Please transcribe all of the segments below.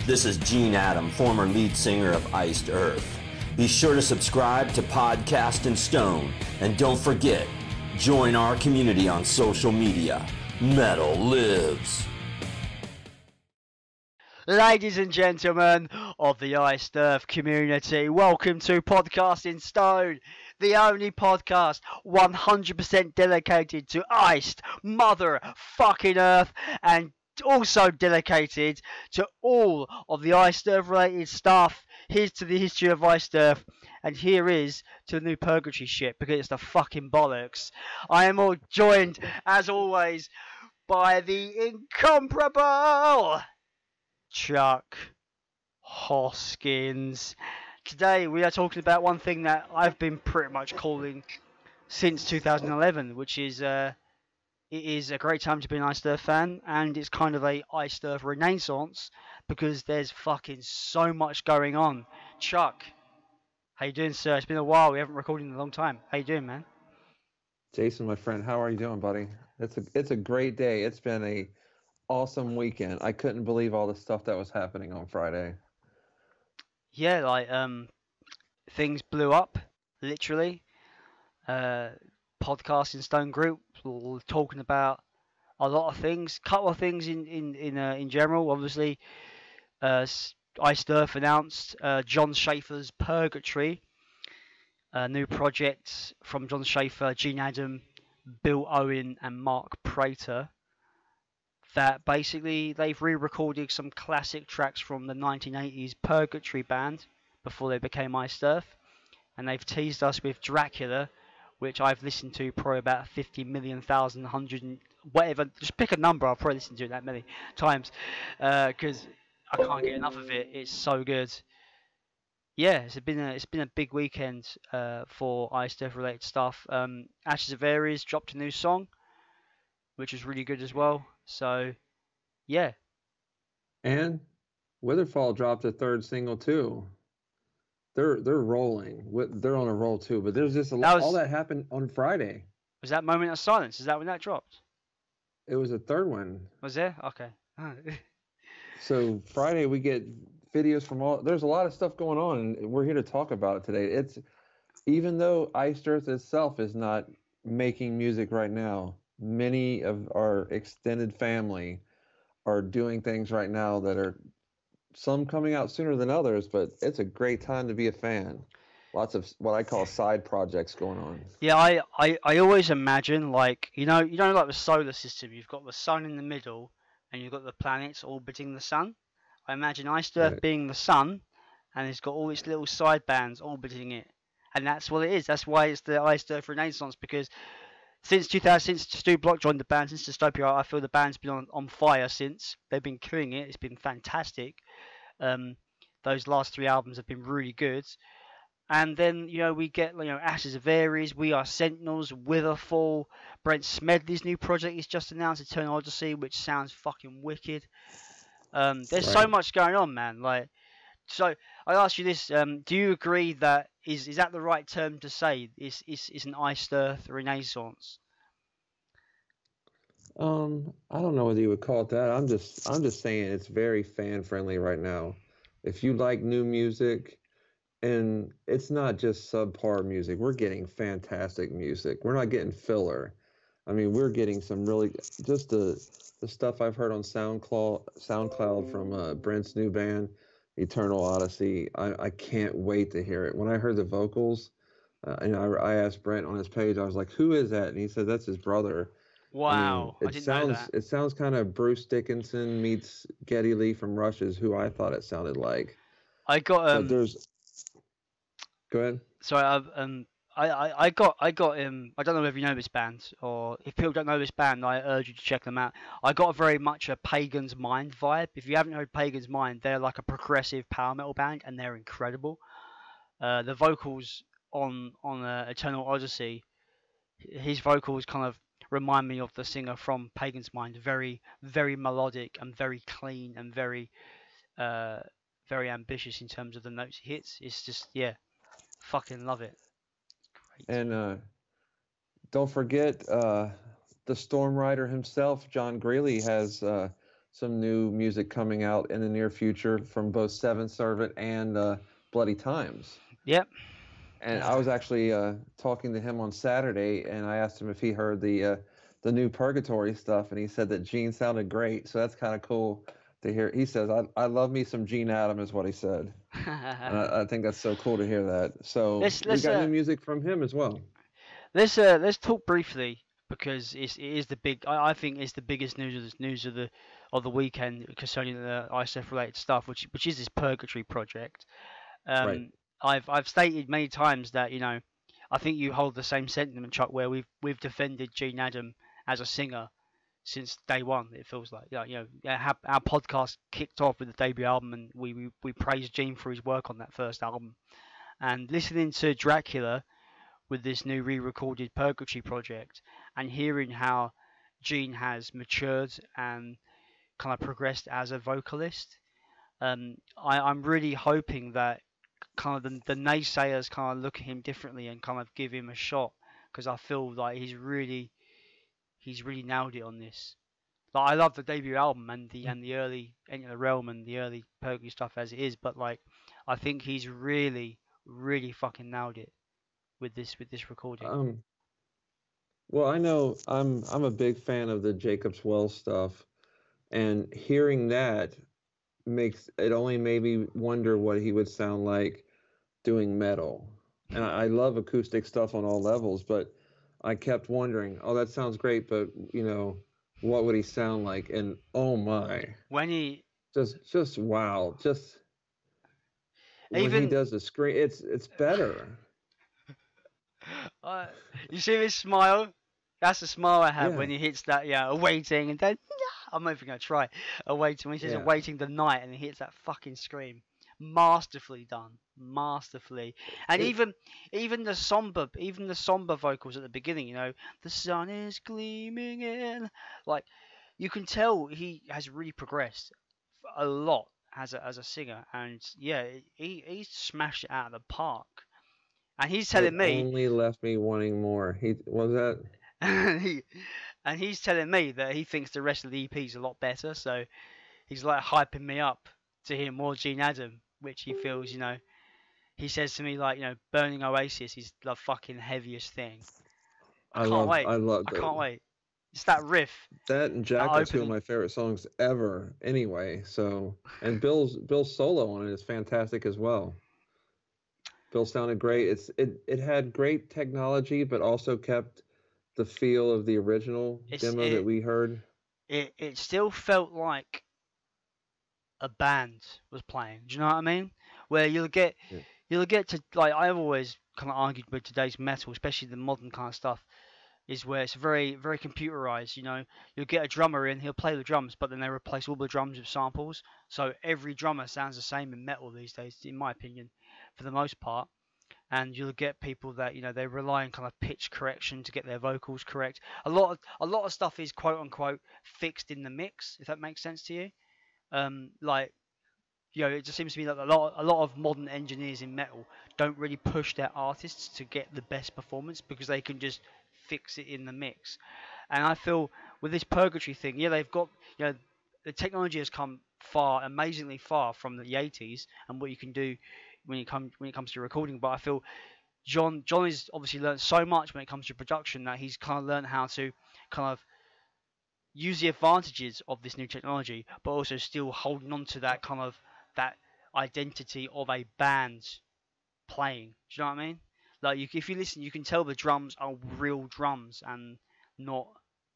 This is Gene Adam, former lead singer of Iced Earth. Be sure to subscribe to Podcast and Stone, and don't forget, join our community on social media. Metal lives. Ladies and gentlemen of the Iced Earth community, welcome to Podcast in Stone, the only podcast 100% dedicated to iced motherfucking earth, and also dedicated to all of the Iced Earth related stuff. Here's to the history of Iced Earth, and here is to the new Purgatory shit, because it's the fucking bollocks. I am all joined, as always, by the incomparable Chuck Hoskins. Today we are talking about one thing that I've been pretty much calling since 2011, which is it is a great time to be an Iced Earth fan, and it's kind of a Iced Earth renaissance because there's fucking so much going on. Chuck, how you doing, sir? It's been a while. We haven't recorded in a long time. How you doing, man? Jason, my friend, how are you doing, buddy? It's a great day. It's been a awesome weekend. I couldn't believe all the stuff that was happening on Friday. Yeah, like things blew up, literally. Podcast in Stone Group, we're talking about a lot of things, couple of things in general. Obviously, Iced Earth announced John Schaefer's Purgatory, a new project from John Schaefer, Gene Adam, Bill Owen, and Mark Prater. That basically they've re-recorded some classic tracks from the 1980s Purgatory band before they became Iced Earth, and they've teased us with Dracula, which I've listened to probably about 50 million, thousand, hundred, and whatever. Just pick a number. I've probably listened to it that many times because I can't get enough of it. It's so good. Yeah, it's been a big weekend for Iced Earth related stuff. Ashes of Aries dropped a new song, which was really good as well. So, yeah. And Witherfall dropped a third single too. They're rolling. They're on a roll too. But there's just all that happened on Friday. Was that Moment of Silence? Is that when that dropped? It was a third one. Was there? Okay. So Friday we get videos from all. There's a lot of stuff going on, and we're here to talk about it today. It's even though Iced Earth itself is not making music right now, many of our extended family are doing things right now that are some coming out sooner than others, but it's a great time to be a fan. Lots of what I call side projects going on. Yeah, I always imagine, like, you know like the solar system, you've got the sun in the middle and you've got the planets orbiting the sun. I imagine Iced Earth being the sun, and it's got all its little side bands orbiting it, and that's what it is. That's why it's the Iced Earth Renaissance, because since Stu Block joined the band, since Dystopia, I feel the band's been on fire since. They've been killing it. It's been fantastic. Those last 3 albums have been really good. And then, we get, Ashes of Aries, We Are Sentinels, Witherfall, Brent Smedley's new project he's just announced, Eternal Odyssey, which sounds fucking wicked. There's so much going on, man. So I ask you this: do you agree that is that the right term to say? Is an Iced Earth Renaissance? I don't know whether you would call it that. I'm just saying it's very fan friendly right now. If you like new music, and it's not just subpar music, we're getting fantastic music. We're not getting filler. I mean, we're getting some really just the stuff I've heard on SoundCloud from Brent's new band, Eternal Odyssey. I can't wait to hear it. When I heard the vocals, and I asked Brent on his page, I was like, "Who is that?" And he said, "That's his brother." Wow, I didn't know that. It sounds kind of Bruce Dickinson meets Geddy Lee from Rush is who I thought it sounded like. I got Go ahead. Sorry, I got I don't know if you know this band, or if people don't know this band, I urge you to check them out. I got very much a Pagan's Mind vibe. If you haven't heard Pagan's Mind, they're like a progressive power metal band, and they're incredible. The vocals on Eternal Odyssey, his vocals kind of remind me of the singer from Pagan's Mind. Very, very melodic and very clean and very ambitious in terms of the notes he hits. It's just, fucking love it. Great. And don't forget the Storm Rider himself, John Greeley, has some new music coming out in the near future from both Seven Servant and Bloody Times. Yep. And I was actually talking to him on Saturday, and I asked him if he heard the new Purgatory stuff, and he said that Gene sounded great. So that's kind of cool to hear. He says, "I love me some Gene Adam," is what he said, and I think that's so cool to hear that. So we got new music from him as well. Let's talk briefly because it is the big. I think it's the biggest news of the weekend concerning the ISF related stuff, which is this Purgatory project. Right. I've stated many times that I think you hold the same sentiment, Chuck, where we've defended Gene Adam as a singer since day one. It feels like our podcast kicked off with the debut album, and we praised Gene for his work on that first album, and listening to Dracula with this new re-recorded Purgatory project, and hearing how Gene has matured and kind of progressed as a vocalist. I'm really hoping that kind of the naysayers kind of look at him differently and kind of give him a shot, because I feel like he's really nailed it on this. Like, I love the debut album and the early Enter the Realm and the early Purgatory stuff as it is, but like I think he's really fucking nailed it with this recording. Well, I know I'm a big fan of the Jacob's Well stuff, and hearing that makes it only made me wonder what he would sound like doing metal. And I love acoustic stuff on all levels, but I kept wondering, oh, that sounds great, but what would he sound like? And oh my, when he just wow, just when he even does the scream, it's better. you see this smile? That's the smile I have Yeah. when he hits that awaiting, and then I'm not even gonna try awaiting when he says Yeah. awaiting the night and he hits that fucking scream. Masterfully done, masterfully. And even the somber vocals at the beginning, the sun is gleaming in, like you can tell he has really progressed a lot as a singer, and yeah, he smashed it out of the park. And he's telling It me, only left me wanting more. He was that. and he's telling me that he thinks the rest of the EP is a lot better. So he's like hyping me up to hear more Gene Adam, which he feels, he says to me like, Burning Oasis is the fucking heaviest thing. I can't wait. I love I can't wait. It's that riff. that and Jack are two of my favorite songs ever. Anyway, so and Bill's solo on it is fantastic as well. Bill sounded great. It had great technology, but also kept the feel of the original demo that we heard. It still felt like a band was playing. Do you know what I mean? Where you'll get to, like, I've always kind of argued with today's metal, especially the modern kind of stuff, is where it's very computerized. You'll get a drummer in, he'll play the drums, but then they replace all the drums with samples. So every drummer sounds the same in metal these days, in my opinion, for the most part. And you'll get people that they rely on kind of pitch correction to get their vocals correct. A lot of stuff is quote unquote fixed in the mix, if that makes sense to you. It just seems to me that a lot of modern engineers in metal don't really push their artists to get the best performance because they can just fix it in the mix. And I feel with this Purgatory thing, they've got the technology has come amazingly far from the 80s and what you can do when it comes to recording. But I feel John has obviously learned so much when it comes to production that he's kind of learned how to kind of use the advantages of this new technology, but also still holding on to that kind of that identity of a band playing. Do you know what I mean? Like if you listen, you can tell the drums are real drums and not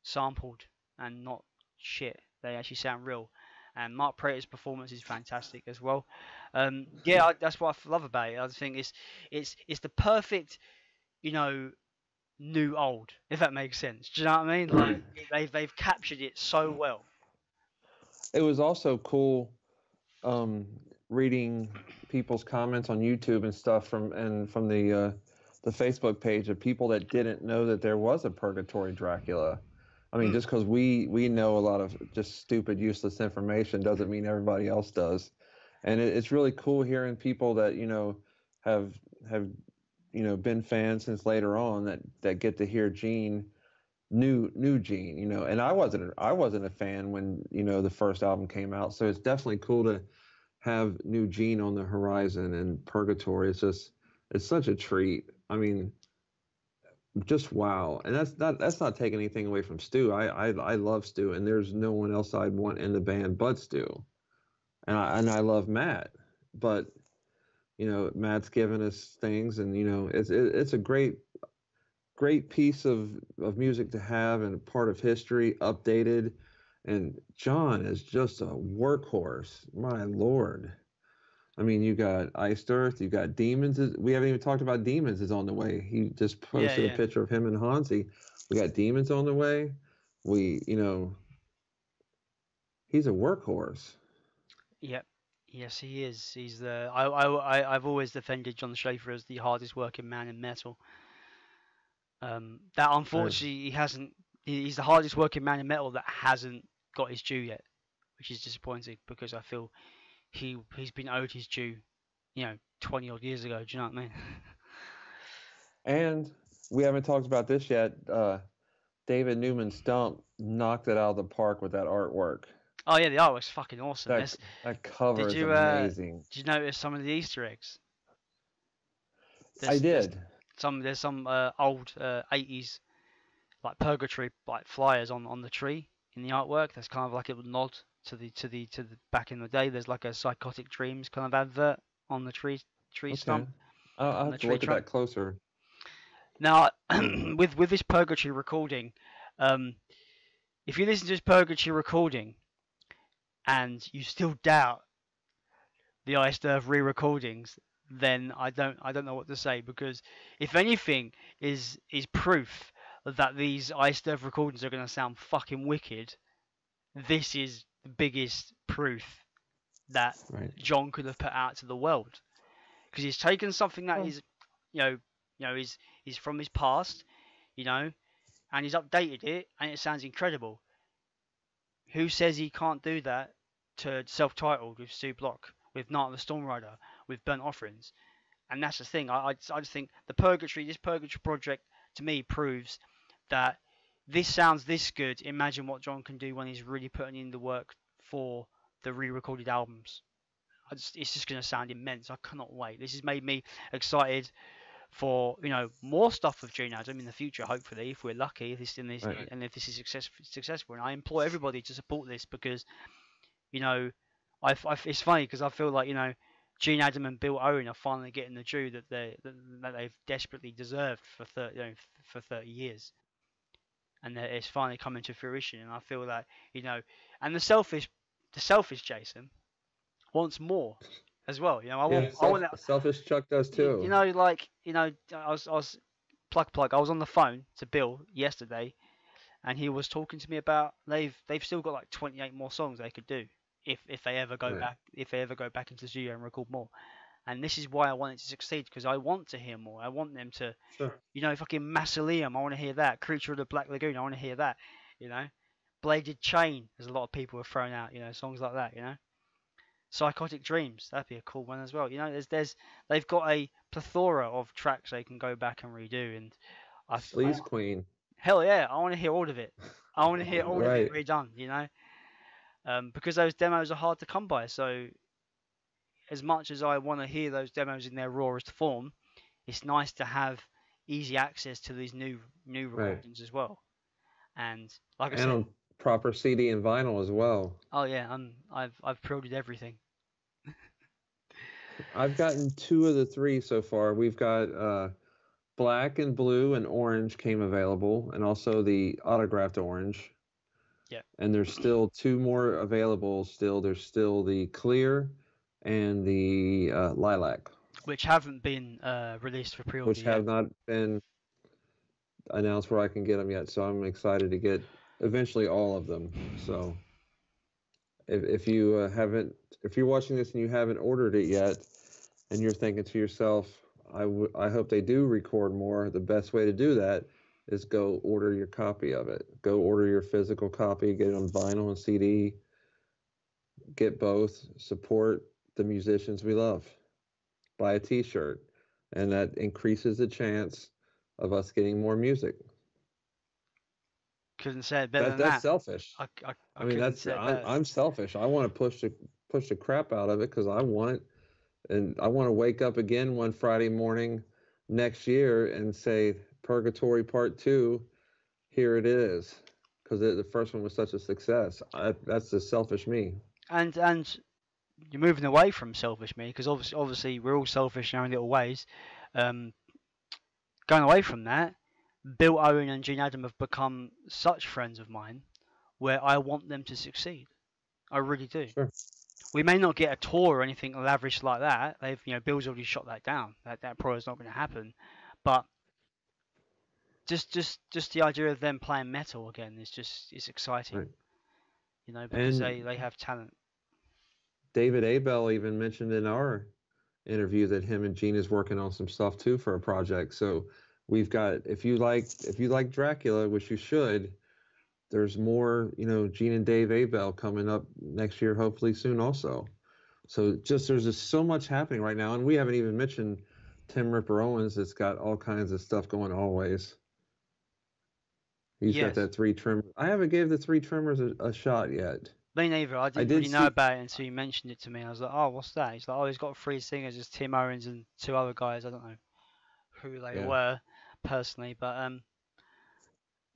sampled and not shit. They actually sound real. And Mark Prater's performance is fantastic as well. That's what I love about it. I think it's the perfect, new old, if that makes sense. Do you know what I mean? Like they've captured it so well. It was also cool reading people's comments on YouTube and stuff from the Facebook page of people that didn't know that there was a Purgatory Dracula. I mean, just because we know a lot of just stupid, useless information doesn't mean everybody else does. And it's really cool hearing people that have been fans since later on that get to hear Gene new Gene, and I wasn't a fan when, the first album came out. So it's definitely cool to have new Gene on the horizon, and Purgatory. It's such a treat. I mean, just wow. And that's not taking anything away from Stu. I love Stu, and there's no one else I'd want in the band but Stu. And I love Matt, but Matt's given us things, and it's a great piece of music to have, and a part of history, updated. And John is just a workhorse. My Lord. I mean, you got Iced Earth, you got Demons. We haven't even talked about Demons is on the way. He just Yeah, posted a yeah, picture of him and Hansi. We got Demons on the way. We, he's a workhorse. yep. Yes, he is. He's the. I've always defended John Schaefer as the hardest working man in metal. That I, unfortunately he hasn't. He's the hardest working man in metal that hasn't got his due yet, which is disappointing because I feel he's been owed his due, 20 odd years ago. Do you know what I mean? and we haven't talked about this yet. David Newman Stump knocked it out of the park with that artwork. Oh yeah, the artwork's fucking awesome. That cover Did is you amazing. did you notice some of the Easter eggs? I There's did. there's some old 80s like Purgatory like flyers on the tree in the artwork. That's kind of like a nod to the back in the day. There's like a Psychotic Dreams kind of advert on the tree Okay. stump I'll on the have to tree look at trunk. that closer. Now with this Purgatory recording, um, if you listen to this Purgatory recording and you still doubt the Iced Earth re-recordings, then I don't know what to say, because if anything is proof that these Iced Earth recordings are going to sound fucking wicked, this is the biggest proof that Right. John could have put out to the world, because he's taken something that Oh. is is from his past, and he's updated it and it sounds incredible. Who says he can't do that to self-titled with Stu Block, with Night of the Storm Rider, with Burnt Offerings? And that's the thing. I just think this Purgatory project, to me, proves that this sounds this good. Imagine what John can do when he's really putting in the work for the re-recorded albums. It's just going to sound immense. I cannot wait. This has made me excited for more stuff with Gene Adam in the future. Hopefully, if we're lucky, Right. and if this is successful. And I implore everybody to support this, because it's funny because I feel like Gene Adam and Bill Owen are finally getting the due that they've desperately deserved for 30 years, and that it's finally coming to fruition. And I feel that and the selfish Jason wants more as well. I want that. Selfish Chuck does too. I was plug. I was on the phone to Bill yesterday, and he was talking to me about they've still got like 28 more songs they could do if they ever go Right. back into the studio and record more. And this is why I want it to succeed, because I want to hear more. I want them to, Sure. fucking Mausoleum. I want to hear that. Creature of the Black Lagoon. I want to hear that. Bladed Chain. There's a lot of people have thrown out. Songs like that. Psychotic Dreams. That'd be a cool one as well. They've got a plethora of tracks they can go back and redo. And Sleaze Queen. hell yeah, I want to hear all of it. I want to hear all of it Right. redone. Because those demos are hard to come by. So as much as I want to hear those demos in their rawest form, it's nice to have easy access to these new Right. recordings as well. And like I And said, on proper CD and vinyl as well. oh yeah, I've pre-ordered everything. I've gotten 2 of the 3 so far. We've got black and blue and orange came available, and also the autographed orange. Yeah. And there's still 2 more available. There's still the clear and the lilac, Which haven't been released for pre-order which yet. have not been announced where I can get them yet. So I'm excited to get eventually all of them. So if you're watching this and you haven't ordered it yet, and you're thinking to yourself, I hope they do record more, the best way to do that is go order your copy of it. Go order your physical copy, get it on vinyl and CD. Get both. Support the musicians we love. Buy a T-shirt, and that increases the chance of us getting more music. Couldn't say it better than That's that. selfish. I mean, couldn't say it better. I'm selfish. I want to push the crap out of it because I want and I want to wake up again one Friday morning next year and say Purgatory Part 2, here it is, because the first one was such a success. That's the selfish me. And you're moving away from selfish me, because obviously we're all selfish in our own little ways. Going away from that, Bill Owen and Gene Adam have become such friends of mine, where I want them to succeed. I really do. Sure. We may not get a tour or anything lavish like that. Bill's already shot that down. That probably is not going to happen. But just the idea of them playing metal again it's exciting. Right. Because they have talent. David Abel even mentioned in our interview that him and Gene is working on some stuff too for a project. So we've got, if you like Dracula, which you should, there's more, Gene and Dave Abel coming up next year, hopefully soon also. So there's just so much happening right now. And we haven't even mentioned Tim Ripper Owens that's got all kinds of stuff going always. He's got that 3 Tremors. I haven't gave the 3 Tremors a shot yet. Me neither. I didn't really know about it until you mentioned it to me. I was like, oh, what's that? He's like, oh, he's got 3 singers. It's Tim Owens and 2 other guys. I don't know who they were personally. But,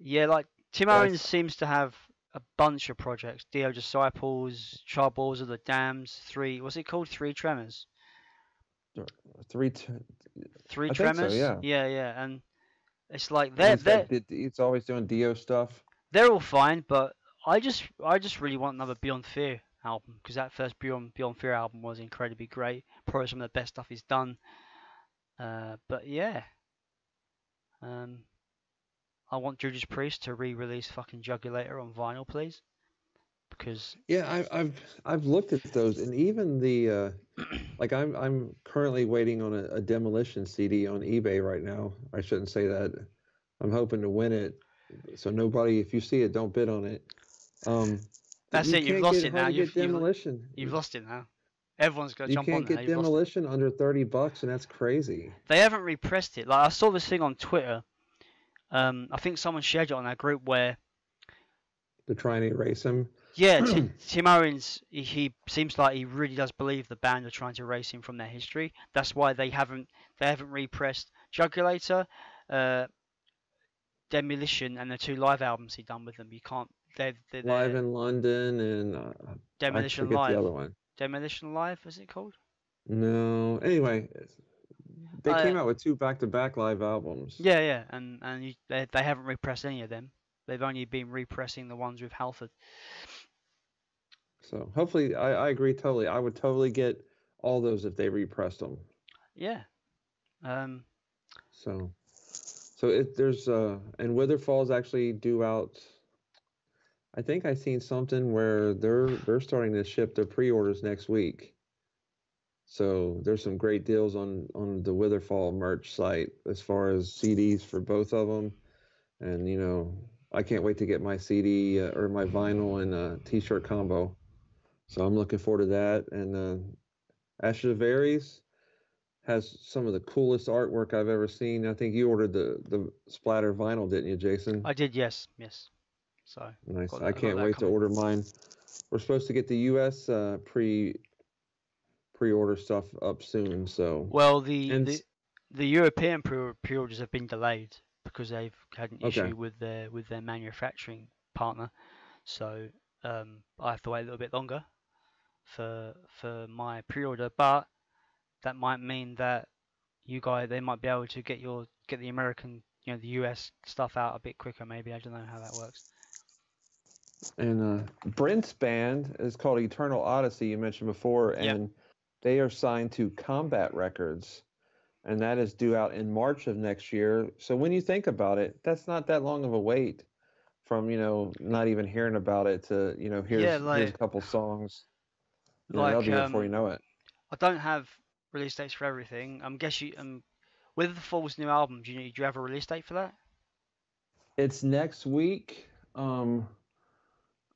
like Tim Owens seems to have a bunch of projects. Dio Disciples, Troubles of the Damned, 3... What's it called? 3 Tremors? 3 Tremors? So, yeah. Yeah. And it's like he's always doing Dio stuff. They're all fine, but I just really want another Beyond Fear album, because that first Beyond Fear album was incredibly great. Probably some of the best stuff he's done. But yeah, I want Judas Priest to re-release fucking Jugulator on vinyl, please. Because I've looked at those, and even the like I'm currently waiting on a Demolition CD on eBay right now. I shouldn't say that. I'm hoping to win it, so nobody, if you see it, don't bid on it. That's it. You've lost it now. Demolition. You've lost it now. Everyone's gonna jump on that. You can't get Demolition under $30, and that's crazy. They haven't repressed it. Like, I saw this thing on Twitter. I think someone shared it on our group where they're trying to erase him. Yeah, Tim Owens, he seems like he really does believe the band are trying to erase him from their history. That's why they haven't repressed Jugulator, Demolition, and the 2 live albums he done with them. You can't. They're Live in London and Demolition I Live. The other one. Demolition Live, is it called? No. Anyway, they came out with 2 back-to-back live albums. Yeah, and they haven't repressed any of them. They've only been repressing the ones with Halford. So hopefully, I agree totally. I would totally get all those if they repressed them. Yeah. So there's and Witherfall's actually due out. I think I seen something where they're starting to ship their pre-orders next week. So there's some great deals on the Witherfall merch site as far as CDs for both of them, and I can't wait to get my CD or my vinyl and a T-shirt combo. So I'm looking forward to that. And Ashes of Aries has some of the coolest artwork I've ever seen. I think you ordered the splatter vinyl, didn't you, Jason? I did, yes. So nice. I can't wait to order mine. We're supposed to get the U.S. pre-order stuff up soon. So the European pre-orders have been delayed because they've had an issue with their manufacturing partner. So I have to wait a little bit longer for my pre-order, but that might mean that they might be able to get the American, the US stuff out a bit quicker. Maybe, I don't know how that works. And Brent's band is called Eternal Odyssey, you mentioned before, and they are signed to Combat Records, and that is due out in March of next year. So when you think about it, that's not that long of a wait from not even hearing about it to here's a couple songs. That'll be before you know it. I don't have release dates for everything. I'm guessing with the Fall's new album, do you have a release date for that? It's next week.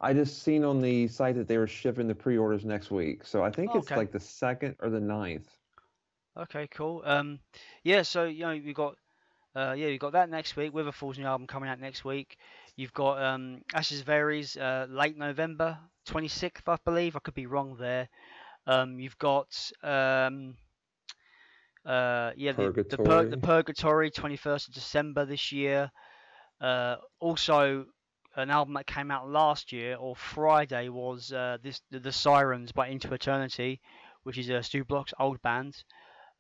I just seen on the site that they were shipping the pre-orders next week, so I think it's like the 2nd or the 9th. Okay, cool. So you got that next week. Witherfall's new album coming out next week. You've got Ashes Varies late November 26th, I believe. I could be wrong there. You've got the Purgatory. Purgatory 21st of December this year. Also, an album that came out last year or Friday was the Sirens by Into Eternity, which is Stu Block's old band.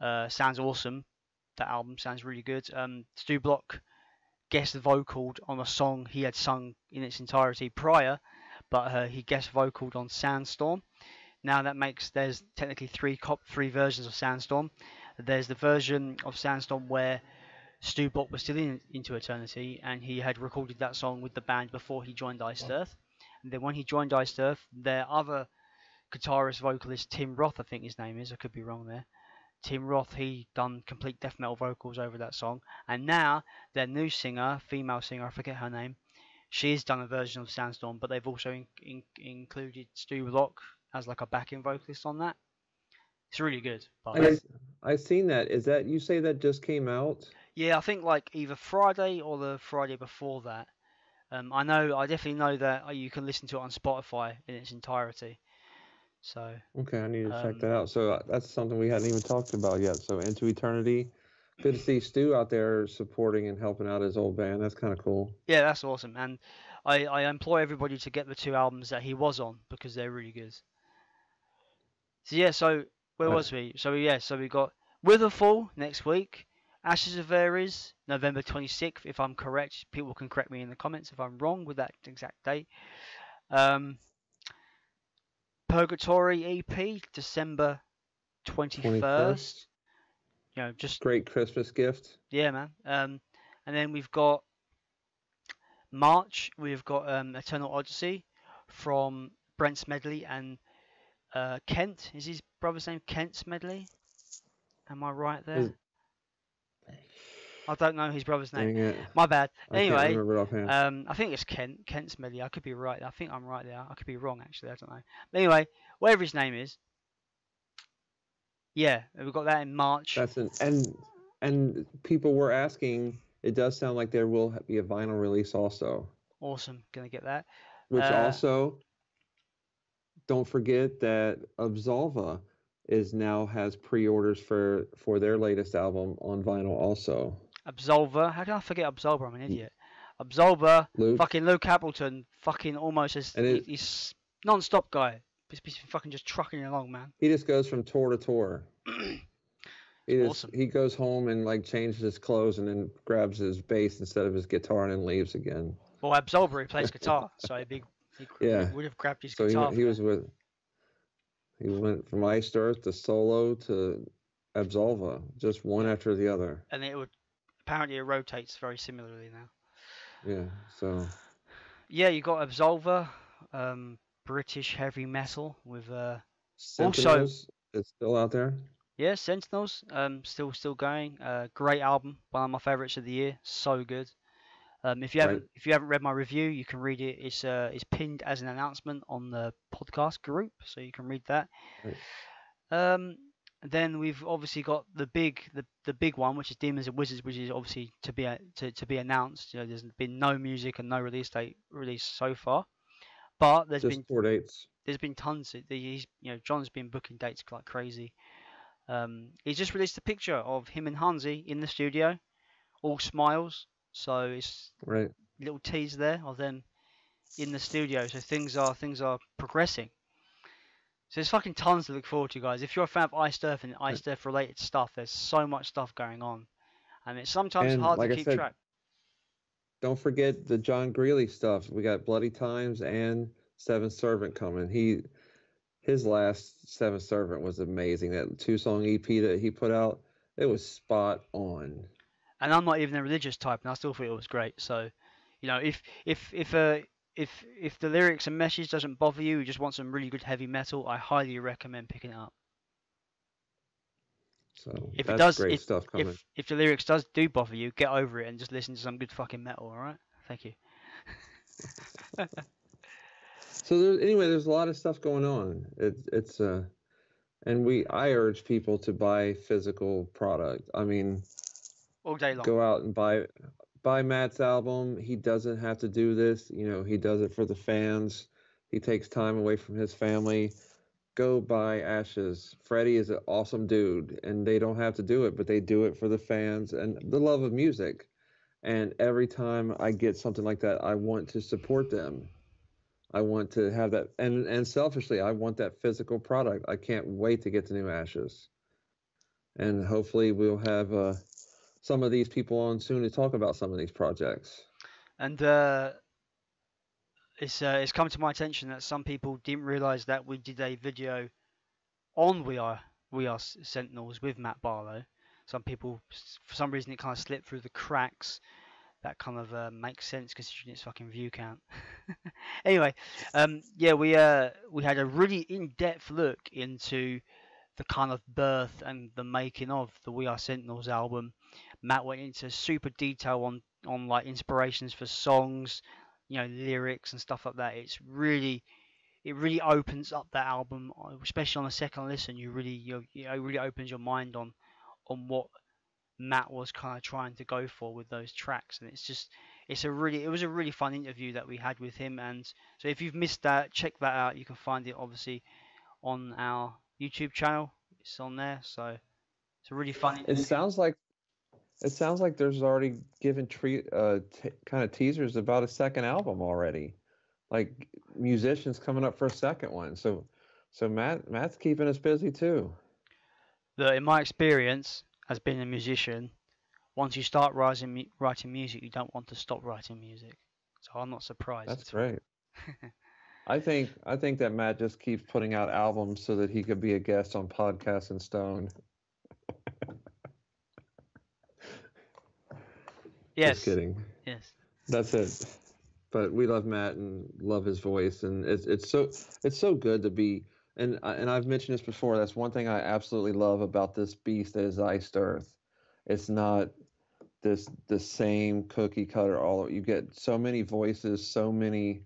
Sounds awesome. That album sounds really good. Stu Block guest vocaled on a song he had sung in its entirety prior, but he guest vocaled on Sandstorm. Now there's technically three versions of Sandstorm. There's the version of Sandstorm where Stu Block was still Into Eternity, and he had recorded that song with the band before he joined Iced Earth. And then when he joined Iced Earth, their other guitarist vocalist, Tim Roth, I think his name is, I could be wrong there. Tim Roth, he done complete death metal vocals over that song. And now their new singer, female singer, I forget her name, she's done a version of Sandstorm, but they've also included Stu Block as like a backing vocalist on that. It's really good. I've seen that. Is that, you say that just came out? Yeah, I think like either Friday or the Friday before that. I definitely know that you can listen to it on Spotify in its entirety. So okay, I need to check that out. So that's something we hadn't even talked about yet. So Into Eternity, good to see Stu out there supporting and helping out his old band. That's kind of cool. Yeah, that's awesome. And I implore everybody to get the 2 albums that he was on because they're really good. So yeah, so where was we? So we got Witherfall next week. Ashes of Ares, November 26th, if I'm correct. People can correct me in the comments if I'm wrong with that exact date. Purgatory EP, December 21st. Just great Christmas gift. Yeah, man. And then we've got March. We've got Eternal Odyssey from Brent Smedley and Kent. Is his brother's name Kent Smedley? Am I right there? I don't know his brother's name. My bad. Anyway, I think it's Kent Smedley. I could be right. I think I'm right there. I could be wrong actually. I don't know. But anyway, whatever his name is. Yeah, we've got that in March. And people were asking. It does sound like there will be a vinyl release also. Awesome, gonna get that. Which also, don't forget that Absolva now has pre-orders for their latest album on vinyl also. Absolver, how can I forget Absolver? I'm an idiot. Absolver, fucking Luke Appleton, fucking almost he's non-stop guy. He's fucking just trucking along, man. He just goes from tour to tour. Awesome. He goes home and like changes his clothes and then grabs his bass instead of his guitar and then leaves again. Well, Absolver, he plays guitar, so he would have grabbed his guitar. So he went from Iced Earth to solo to Absolva, just one after the other. And apparently it rotates very similarly now. Yeah, so. Yeah, you got Absolver, British heavy metal with Sentinels, it's still out there. Yeah, Sentinels, still going. Great album, one of my favorites of the year. So good. If you haven't read my review, you can read it. It's pinned as an announcement on the podcast group, so you can read that. Right. Then we've obviously got the big one, which is Demons and Wizards, which is obviously to be announced. There's been no music and no release date released so far, but there's been 4 dates. There's been tons. John's been booking dates like crazy. He's just released a picture of him and Hansi in the studio, all smiles. So it's right. A little tease there of them in the studio. So things are progressing. So there's fucking tons to look forward to, guys. If you're a fan of Iced Earth and Iced Earth related stuff, there's so much stuff going on, and it's sometimes hard to keep track. Don't forget the John Greeley stuff. We got Bloody Times and Seventh Servant coming. His last Seventh Servant was amazing. That 2-song EP that he put out, it was spot on. And I'm not even a religious type, and I still feel it was great. So, if the lyrics and message doesn't bother you, you just want some really good heavy metal, I highly recommend picking it up. So that's great stuff coming. If the lyrics do bother you, get over it and just listen to some good fucking metal. All right, thank you. So there's a lot of stuff going on. I urge people to buy physical product. I mean, all day long. Go out and buy Matt's album. He doesn't have to do this. He does it for the fans. He takes time away from his family. Go buy Ashes. Freddie is an awesome dude, and they don't have to do it, but they do it for the fans and the love of music. And every time I get something like that, I want to support them. I want to have that, and selfishly, I want that physical product. I can't wait to get the new Ashes, and hopefully we'll have some of these people on soon to talk about some of these projects. And it's come to my attention that some people didn't realise that we did a video on We Are Sentinels with Matt Barlow. Some people, for some reason, it kind of slipped through the cracks. That kind of makes sense considering its fucking view count. Anyway, we had a really in-depth look into the kind of birth and the making of the We Are Sentinels album. Matt went into super detail on like inspirations for songs, lyrics and stuff like that. It really opens up that album, especially on a second listen. It really opens your mind on what Matt was kind of trying to go for with those tracks, and it was a really fun interview that we had with him. And so if you've missed that, check that out. You can find it obviously on our YouTube channel. It's on there, so it's a really fun interview. It sounds like there's already given kind of teasers about a second album already, like musicians coming up for a second one. So Matt's keeping us busy too. In my experience as being a musician, once you start writing music, you don't want to stop writing music. So I'm not surprised. That's great. I think that Matt just keeps putting out albums so that he could be a guest on Podcast and Stone. Yes. Just kidding. Yes. That's it. But we love Matt and love his voice, and it's so good to be. And I've mentioned this before. That's one thing I absolutely love about this beast that is Iced Earth. It's not the same cookie cutter. You get so many voices, so many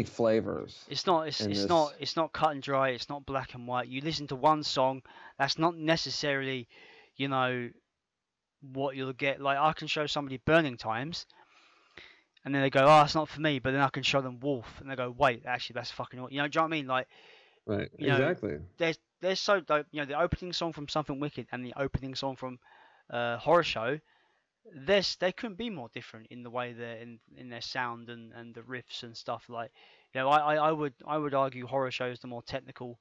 flavors. It's not cut and dry. It's not black and white. You listen to one song, that's not necessarily, what you'll get. Like I can show somebody Burning Times, and then they go, "Oh, it's not for me." But then I can show them Wolf, and they go, "Wait, actually, that's fucking." Do you know what I mean? Like, right, exactly. They're so dope. The opening song from Something Wicked and the opening song from Horror Show, they couldn't be more different in the way they're in their sound and the riffs and stuff. Like, I would argue Horror Show is the more technical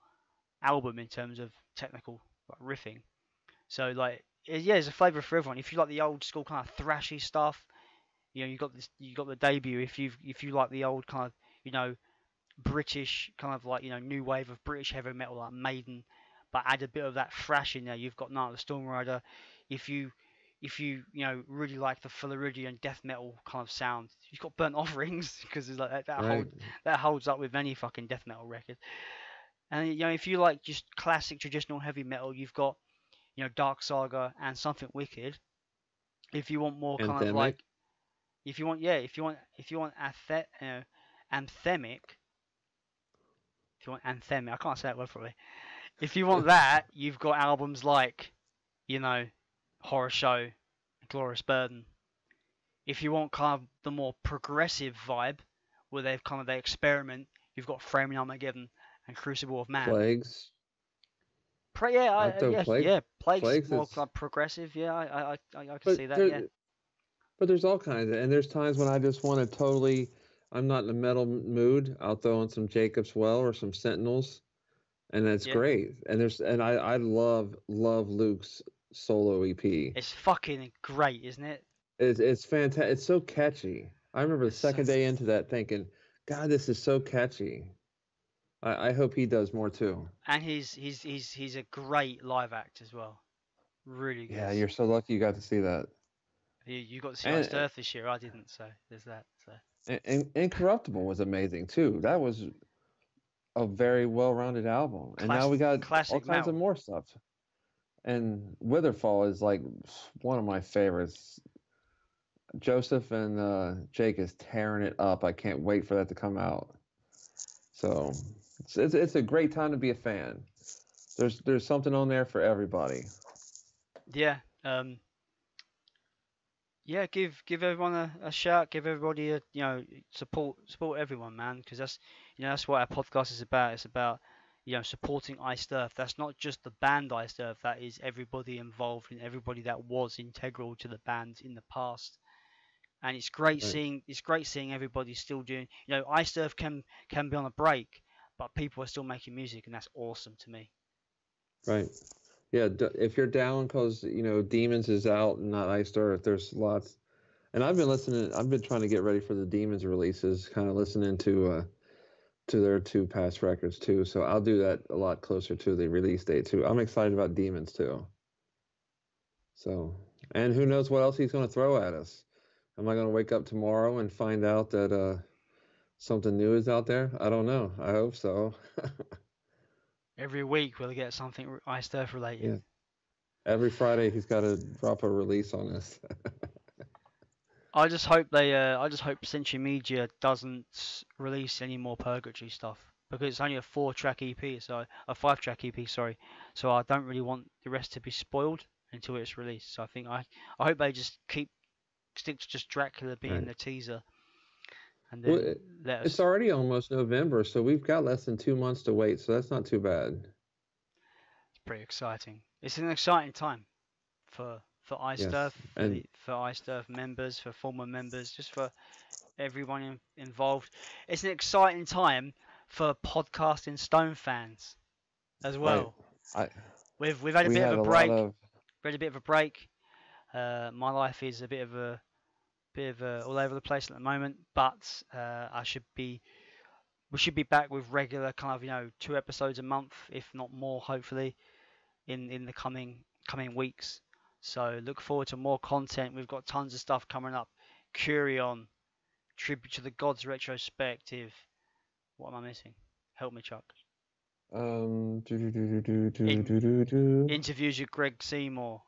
album in terms of technical riffing. So like, there's a flavour for everyone. If you like the old school kind of thrashy stuff, you got the debut. If you like the old kind of British kind of like new wave of British heavy metal like Maiden, but add a bit of that thrash in there, you've got Night of the Storm Rider. If you really like the Floridian death metal kind of sound, you've got Burnt Offerings because it's like that holds up with any fucking death metal record. And if you like just classic traditional heavy metal, you've got Dark Saga and Something Wicked. If you want more kind of like, if you want anthemic. If you want anthemic, I can't say that word properly. If you want that, you've got albums like, Horror Show, Glorious Burden. If you want kind of the more progressive vibe, where they experiment, you've got Framing Armageddon and Crucible of Man. Plagues. Plagues more is... progressive. Yeah, I can see that. Yeah. But there's all kinds and there's times when I just want to totally. I'm not in a metal mood. I'll throw in some Jacob's Well or some Sentinels, and that's great. And I love Luke's solo EP. It's fucking great, isn't it? It's fantastic. It's so catchy. I remember the second day into that thinking, God, this is so catchy. I hope he does more too. And he's a great live act as well. Really good. Yeah, you're so lucky you got to see that. You got to see Iced Earth this year. I didn't, so there's that. So. And Incorruptible was amazing too. That was a very well-rounded album. And now we got all kinds of more stuff. And Witherfall is like one of my favorites. Joseph and Jake is tearing it up. I can't wait for that to come out. So it's a great time to be a fan. There's something on there for everybody. Yeah. Yeah, give everyone a shout, give everybody a support everyone, man, because that's what our podcast is about. It's about supporting Iced Earth. That's not just the band Iced Earth. That is everybody involved and everybody that was integral to the band in the past. And Right. it's great seeing everybody still doing. Iced Earth can be on a break, but people are still making music, and that's awesome to me. Right. Yeah. If you're down because Demons is out and not Iced Earth, there's lots. And I've been listening. I've been trying to get ready for the Demons releases, kind of listening to their two past records too. So I'll do that a lot closer to the release date too. I'm excited about Demons too. So, and who knows what else he's going to throw at us? Am I going to wake up tomorrow and find out that something new is out there? I don't know. I hope so. Every week we'll get something Iced Earth related. Yeah. Every Friday he's got to drop a release on us. I just hope Century Media doesn't release any more Purgatory stuff because it's only a 4-track EP, so a 5-track EP, sorry. So I don't really want the rest to be spoiled until it's released. So I hope they just stick to just Dracula being Right. the teaser, and Well, then let it's us. already almost November, so we've got less than 2 months to wait. So that's not too bad. It's pretty exciting. It's an exciting time for Iced Yes, Earth, and for Iced Earth members, for former members, just for everyone involved. It's an exciting time for podcasting Stone fans as right. well. I We've had a we bit of had a a lot break. of We had a bit of a break. My life is a bit of a all over the place at the moment, but we should be back with regular kind of 2 episodes a month, if not more, hopefully in the coming weeks. So look forward to more content. We've got tons of stuff coming up. Curion, Tribute to the Gods retrospective. What am I missing? Help me, Chuck. do do do do do In do do do. interviews with Greg Seymour,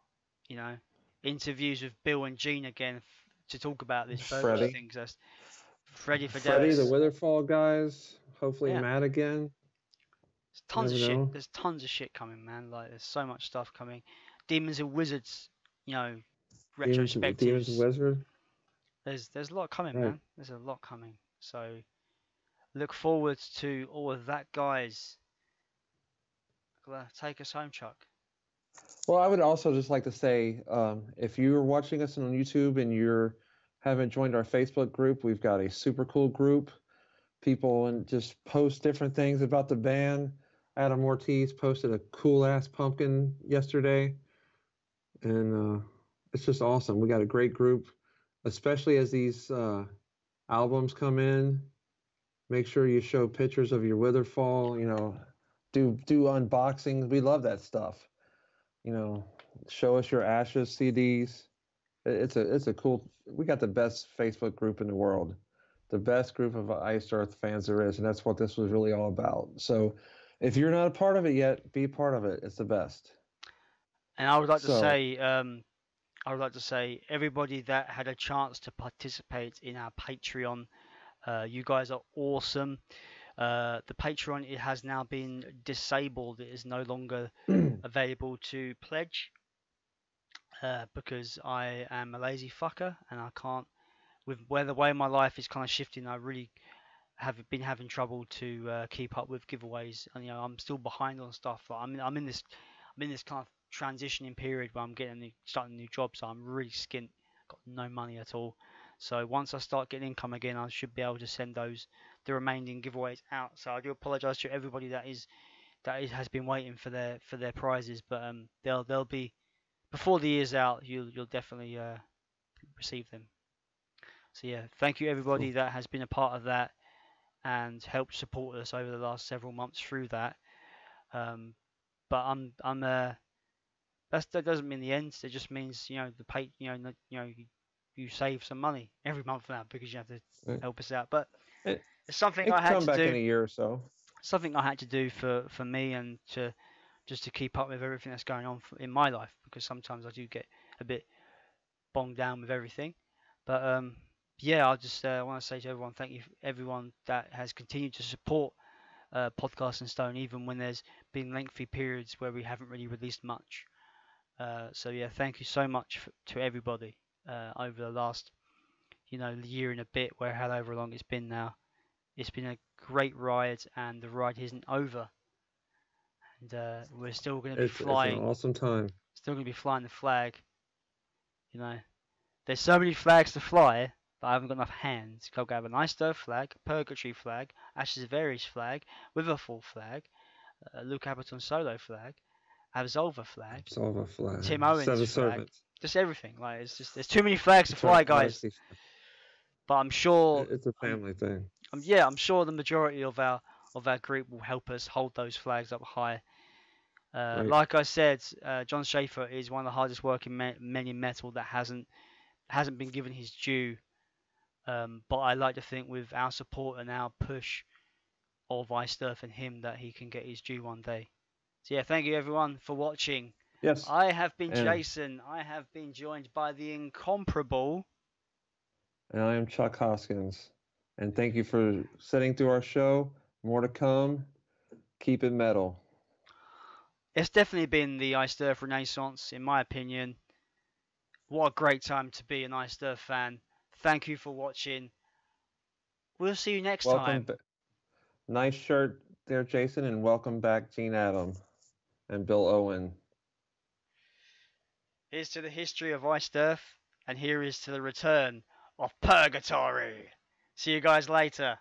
you know, interviews with Bill and Gene again to talk about this Purgatory Freddie, thing. That's Freddie Freddie, the Fidelis. Witherfall guys. Hopefully, Yeah, Matt again. there's You tons never of shit. know. There's tons of shit coming, man. Like there's so much stuff coming. Demons and Wizards, you know, Demons retrospectives. Wizard. There's a lot coming, Right. man. There's a lot coming. So look forward to all of that, guys. Take us home, Chuck. Well, I would also just like to say, if you're watching us on YouTube and you haven't joined our Facebook group, we've got a super cool group. People and just post different things about the band. Adam Ortiz posted a cool ass pumpkin yesterday, and it's just awesome. We got a great group, especially as these albums come in. Make sure you show pictures of your Witherfall. Do unboxings. We love that stuff. You know, show us your Ashes CDs. It's a cool. We got the best Facebook group in the world, the best group of Iced Earth fans there is, and that's what this was really all about. So, if you're not a part of it yet, be part of it. It's the best. And I would like to So, say, everybody that had a chance to participate in our Patreon, you guys are awesome. The Patreon, it has now been disabled. It is no longer available to pledge because I am a lazy fucker and I can't. With where the way my life is kind of shifting, I really have been having trouble to keep up with giveaways, and I'm still behind on stuff. I'm in this kind of transitioning period where I'm starting a new job, so I'm really skint, got no money at all. So once I start getting income again, I should be able to send the remaining giveaways out. So I do apologise to everybody that has been waiting for their prizes, but they'll be before the year's out. You'll definitely receive them. So yeah, thank you everybody cool. that has been a part of that and helped support us over the last several months through that. But that doesn't mean the end. It just means the pay you save some money every month now because you have to It, help us out. But it, it's something it I could had come to back in do. a year or so. Something I had to do for me and to just to keep up with everything that's going on in my life because sometimes I do get a bit bogged down with everything. But yeah, I just want to say to everyone, thank you, everyone that has continued to support Podcast and Stone, even when there's been lengthy periods where we haven't really released much. So yeah, thank you so much to everybody. over the last, year and a bit, where however long it's been now. It's been a great ride, and the ride isn't over. And we're still going to be It's an awesome time. Still going to be flying the flag. There's so many flags to fly, but I haven't got enough hands. I'll have an Iced Earth flag, Purgatory flag, Ashes of Ares flag, Witherfall flag, Luke Appleton solo flag, Absolver flag, Tim Owens Seven flag, Servants. just everything. Like it's just there's too many flags to fly, guys. But I'm sure it's a family thing. I'm sure the majority of our group will help us hold those flags up high. Right. Like I said, John Schaefer is one of the hardest working men in metal that hasn't been given his due. But I like to think with our support and our push of Iced Earth and him that he can get his due one day. So yeah, thank you everyone for watching. Yes. I have been Jason. I have been joined by the incomparable. And I am Chuck Hoskins. And thank you for sitting through our show. More to come. Keep it metal. It's definitely been the Iced Earth Renaissance, in my opinion. What a great time to be an Iced Earth fan. Thank you for watching. We'll see you next time. Nice shirt there, Jason, and welcome back, Gene Adam and Bill Owen. Here's to the history of Iced Earth, and here is to the return of Purgatory. See you guys later.